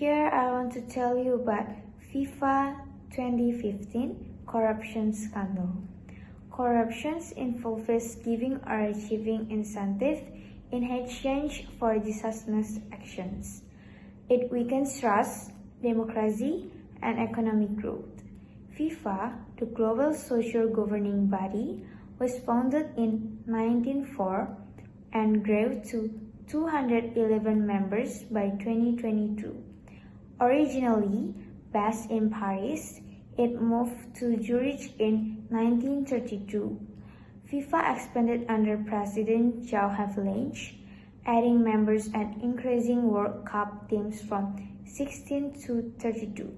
Here I want to tell you about FIFA 2015 corruption scandal. Corruption involves giving or achieving incentive in exchange for dishonest actions. It weakens trust, democracy, and economic growth. FIFA, the global social governing body, was founded in 1904 and grew to 211 members by 2022. Originally based in Paris, it moved to Zurich in 1932. FIFA expanded under President João Havelange, adding members and increasing World Cup teams from 16 to 32.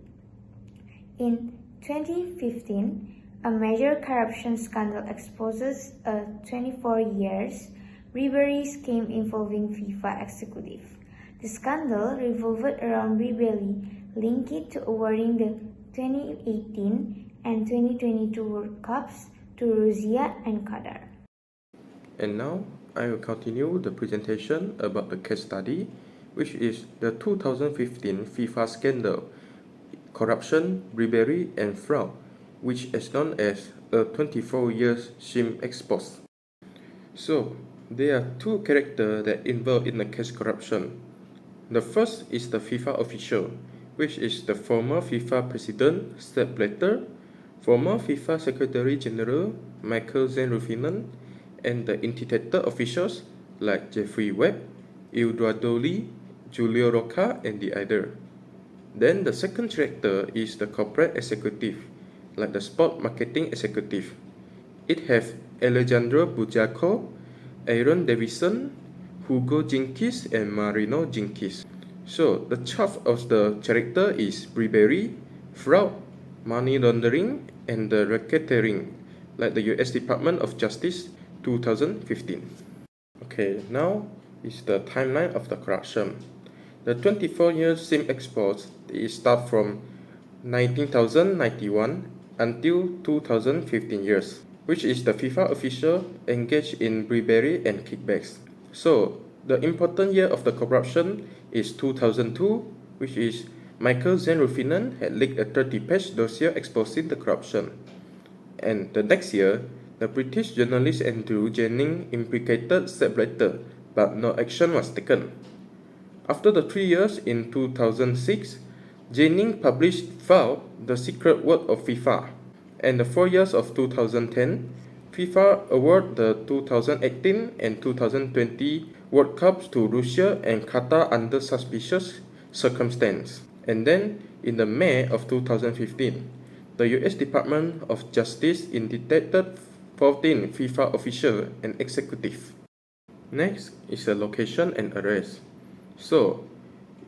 In 2015, a major corruption scandal exposes a 24-year bribery scheme involving FIFA executive. The scandal revolved around bribery linked to awarding the 2018 and 2022 World Cups to Russia and Qatar. And now, I will continue the presentation about the case study, which is the 2015 FIFA scandal, corruption, bribery, and fraud, which is known as a 24-year scheme exposed. So, there are two characters that involved in the case corruption. The first is the FIFA official, which is the former FIFA president Sepp Blatter, former FIFA Secretary General Michael Zen-Ruffinen, and the intended officials like Jeffrey Webb, Eduardo Lee, Giulio Rocca, and the other. Then the second character is the corporate executive, like the sport marketing executive. It has Alejandro Bujaco, Aaron Davison, Hugo Jenkins, and Marino Jenkins. So the charge of the character is bribery, fraud, money laundering, and the racketeering, like the US Department of Justice 2015. Okay, now is the timeline of the corruption. The 24-year scheme exposed is start from 1991 until 2015 years, which is the FIFA official engaged in bribery and kickbacks. So, the important year of the corruption is 2002, which is Michael Zen-Ruffinen had leaked a 30-page dossier exposing the corruption. And the next year, the British journalist Andrew Jennings implicated Sepp Blatter, but no action was taken. After the 3 years in 2006, Jennings published Foul, The Secret World of FIFA. And the 4 years of 2010, FIFA awarded the 2018 and 2020 World Cups to Russia and Qatar under suspicious circumstances. And then, in the May of 2015, the US Department of Justice indicted 14 FIFA officials and executives. Next is the location and arrest. So,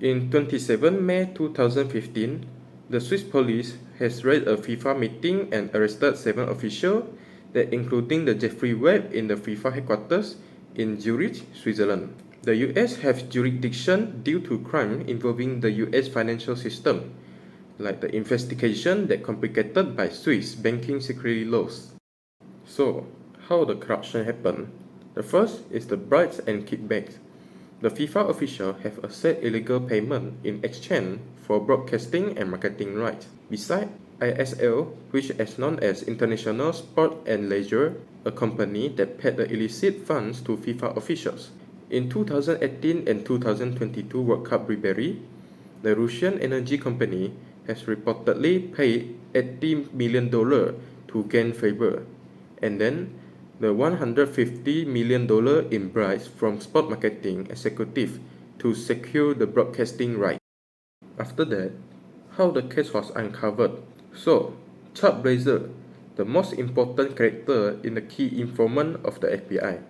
in 27 May 2015, the Swiss police has raided a FIFA meeting and arrested 7 officials, that including the Jeffrey Webb in the FIFA headquarters in Zurich, Switzerland. The US has jurisdiction due to crime involving the US financial system, like the investigation that complicated by Swiss banking security laws. So, how the corruption happened? The first is the bribes and kickbacks. The FIFA officials have accepted illegal payment in exchange for broadcasting and marketing rights. Besides, ISL, which is known as International Sport and Leisure, a company that paid the illicit funds to FIFA officials. In 2018 and 2022 World Cup bribery, the Russian energy company has reportedly paid $80 million to gain favor, and then the $150 million in bribes from sport marketing executives to secure the broadcasting rights. After that, how the case was uncovered. So, Chuck Blazer, the most important character in the key informant of the FBI.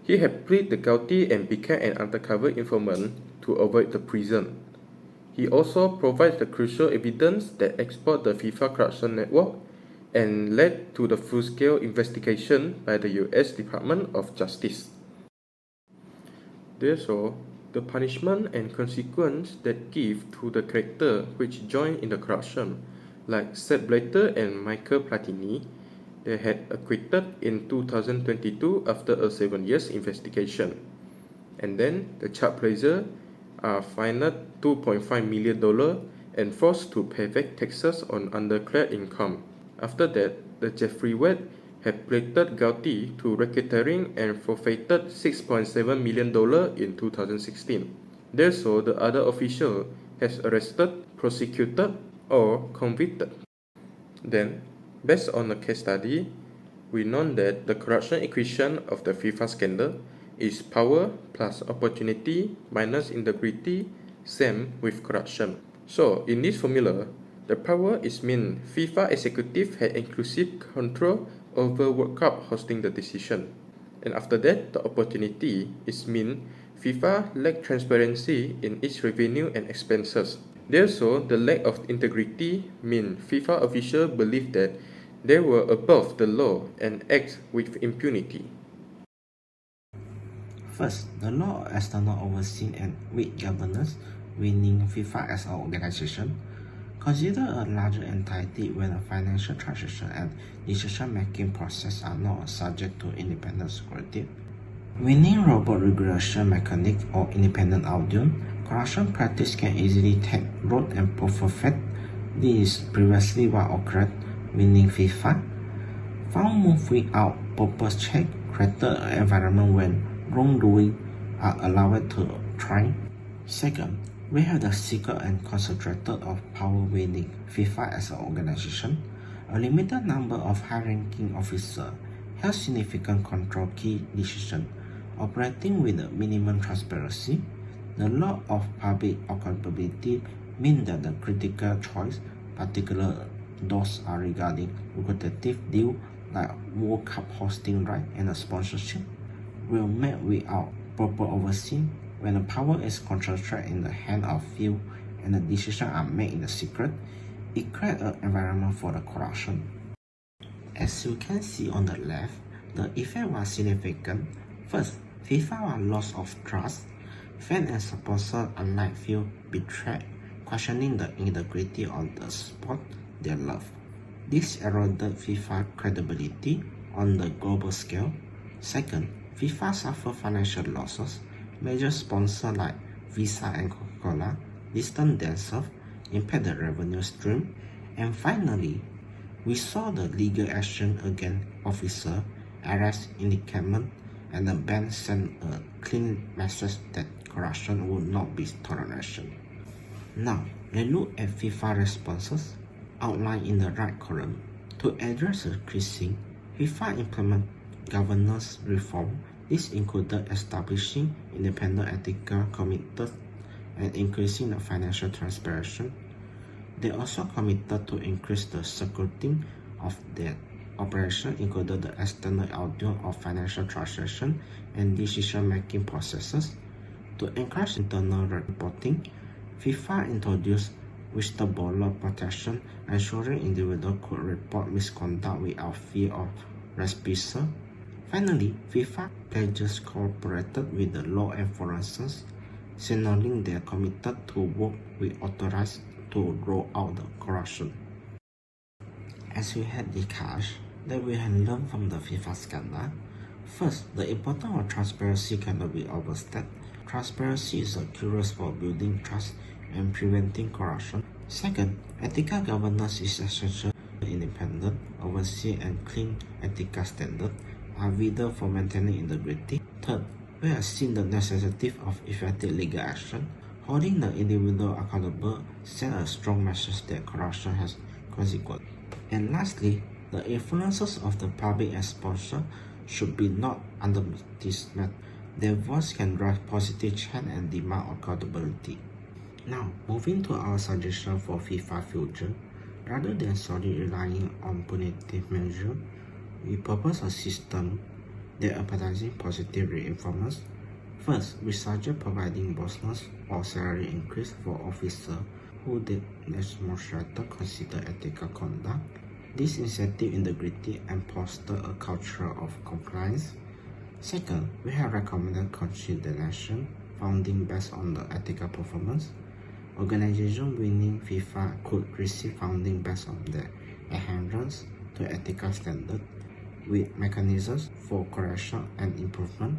He had pleaded guilty and became an undercover informant to avoid the prison. He also provides the crucial evidence that exposed the FIFA corruption network and led to the full-scale investigation by the US Department of Justice. Therefore, the punishment and consequence that give to the character which joined in the corruption, like Sepp Blatter and Michael Platini, they had acquitted in 2022 after a 7 years investigation. And then the Chuck Blazer are fined $2.5 million and forced to pay back taxes on undeclared income. After that, the Jeffrey Wade had pleaded guilty to racketeering and forfeited $6.7 million in 2016. Therefore, the other official has arrested, prosecuted, or convicted. Then, based on a case study, we know that the corruption equation of the FIFA scandal is power plus opportunity minus integrity, same with corruption. So, in this formula, the power is mean FIFA executive had inclusive control over World Cup hosting the decision. And after that, the opportunity is mean FIFA lacked transparency in its revenue and expenses. Therefore, the lack of integrity mean FIFA officials believed that they were above the law and act with impunity. First, the law of external overseeing and weak governance, meaning FIFA as an organization, consider a larger entity when a financial transaction and decision-making process are not subject to independent scrutiny. Winning robot regulation mechanic or independent audit, corruption practice can easily take root and perfect. This is previously what occurred, winning FIFA found move without purpose check, created an environment when wrongdoing are allowed to thrive. Second, we have the secret and concentrated of power wielding FIFA as an organization. A limited number of high-ranking officers have significant control key decisions, operating with a minimum transparency. The law of public accountability means that the critical choice, particularly those are regarding lucrative deals like World Cup hosting right and a sponsorship, will made without proper overseeing. When the power is concentrated in the hand of few and the decisions are made in the secret, it creates an environment for the corruption. As you can see on the left, the effect was significant. First, FIFA was loss of trust. Fans and supporters alike feel betrayed, questioning the integrity of the sport they love. This eroded FIFA's credibility on the global scale. Second, FIFA suffered financial losses. Major sponsors like Visa and Coca-Cola distanced themselves, impaired the revenue stream. And finally, we saw the legal action against officers, arrest, indictment, and the ban sent a clean message that corruption would not be tolerated. Now, let's look at FIFA responses outlined in the right column. To address the crisis, FIFA implemented governance reform. This included establishing independent ethical committees and increasing the financial transparency. They also committed to increase the security of their operation, including the external audit of financial transactions and decision-making processes. To encourage internal reporting, FIFA introduced whistleblower protection, ensuring individuals could report misconduct without fear of reprisal. Finally, FIFA pledges cooperated with the law enforcement, signaling they are committed to work with authorities to roll out the corruption. As we had discussed, that we have learned from the FIFA scandal. First, the importance of transparency cannot be overstated. Transparency is a key for building trust and preventing corruption. Second, ethical governance is essential. Independent, oversee, and clean ethical standards are vital for maintaining integrity. Third, we have seen the necessity of effective legal action. Holding the individual accountable sends a strong message that corruption has consequences. And lastly, the influences of the public and sponsor should be not underestimated. Their voice can drive positive change and demand accountability. Now, moving to our suggestion for FIFA future, rather than solely relying on punitive measures, we propose a system that emphasizes positive reinforcement. First, we suggest providing bonus or salary increase for officers who demonstrate considered ethical conduct. This incentive integrity and foster a culture of compliance. Second, we have recommended consideration funding based on the ethical performance. Organizations winning FIFA could receive funding based on their adherence to ethical standards, with mechanisms for correction and improvement.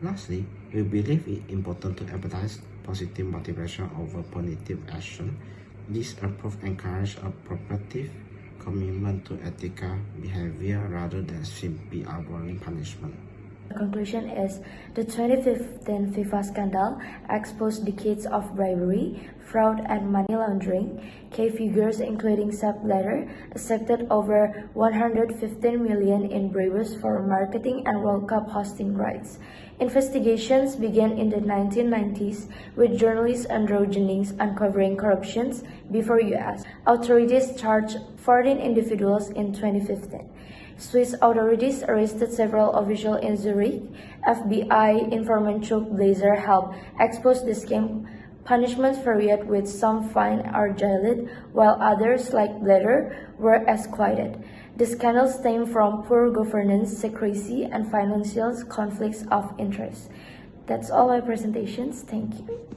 Lastly, We believe it important to emphasize positive motivation over punitive action. This approach encourages a proactive commitment to ethical behavior rather than simply avoiding punishment. The conclusion is the 2015 FIFA scandal exposed decades of bribery, fraud, and money laundering. Key figures including Sepp Blatter accepted over 115 million in bribes for marketing and World Cup hosting rights. Investigations began in the 1990s with journalist Andrew Jennings uncovering corruptions before US. Authorities charged 14 individuals in 2015. Swiss authorities arrested several officials in Zurich. FBI informant Chuck Blazer helped expose the scheme. Punishments varied, with some fined or jailed, while others, like Blatter, were acquitted. The scandal stemmed from poor governance, secrecy, and financial conflicts of interest. That's all my presentations. Thank you.